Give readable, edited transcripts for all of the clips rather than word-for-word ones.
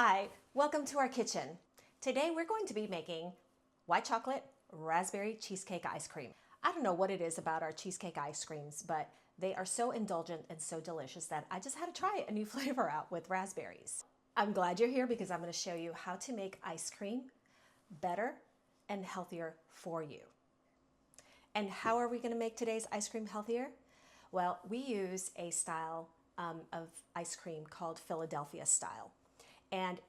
Hi, welcome to our kitchen. Today we're going to be making white chocolate raspberry cheesecake ice cream. I don't know what it is about our cheesecake ice creams, but they are so indulgent and so delicious that I just had to try a new flavor out with raspberries. I'm glad you're here because I'm going to show you how to make ice cream better and healthier for you. And how are we going to make today's ice cream healthier? Well, we use a style of ice cream called Philadelphia style. And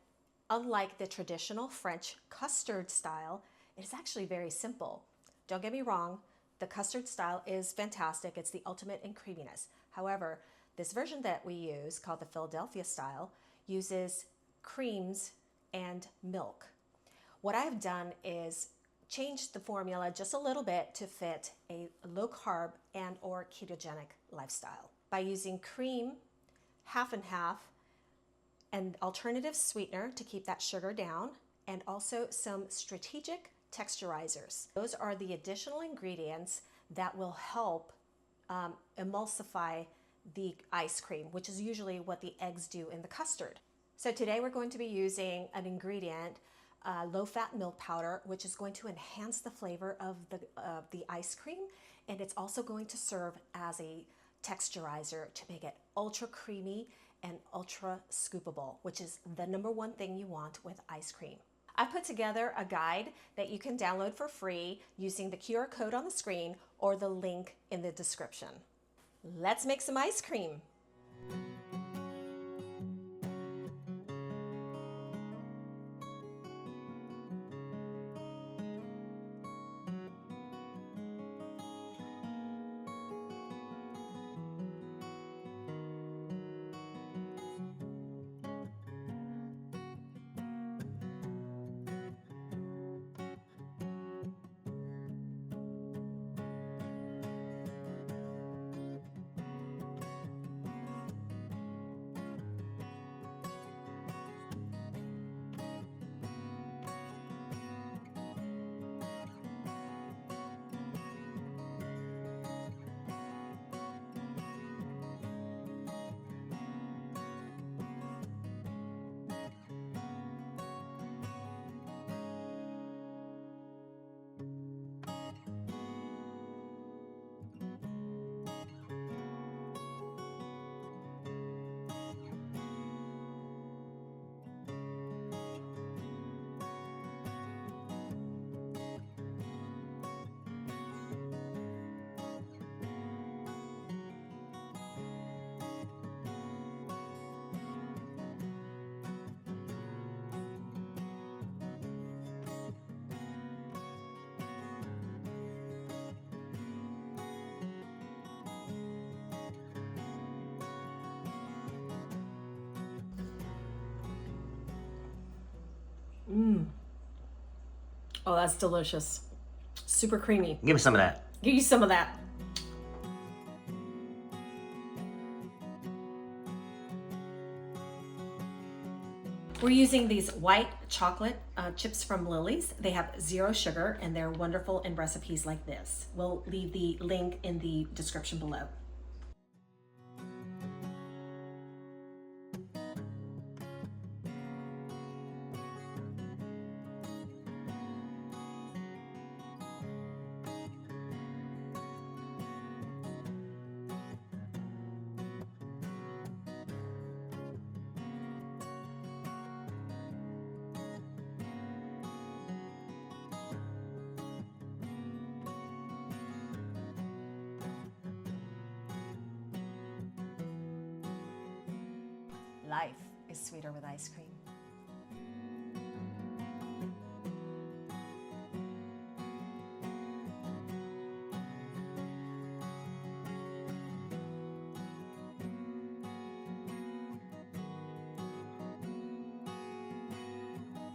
unlike the traditional French custard style, it is actually very simple. Don't get me wrong, the custard style is fantastic. It's the ultimate in creaminess. However, this version that we use, called the Philadelphia style, uses creams and milk. What I've done is changed the formula just a little bit to fit a low-carb and or ketogenic lifestyle by using cream half and half, an alternative sweetener to keep that sugar down, and also some strategic texturizers. Those are the additional ingredients that will help emulsify the ice cream, which is usually what the eggs do in the custard. So today we're going to be using an ingredient, low-fat milk powder, which is going to enhance the flavor of the ice cream, and it's also going to serve as a texturizer to make it ultra creamy and ultra scoopable, which is the #1 thing you want with ice cream. I've put together a guide that you can download for free using the QR code on the screen or the link in the description. Let's make some ice cream. Oh, that's delicious. Super creamy. Give me some of that. Give you some of that. We're using these white chocolate chips from Lily's. They have 0 sugar and they're wonderful in recipes like this. We'll leave the link in the description below. Life is sweeter with ice cream.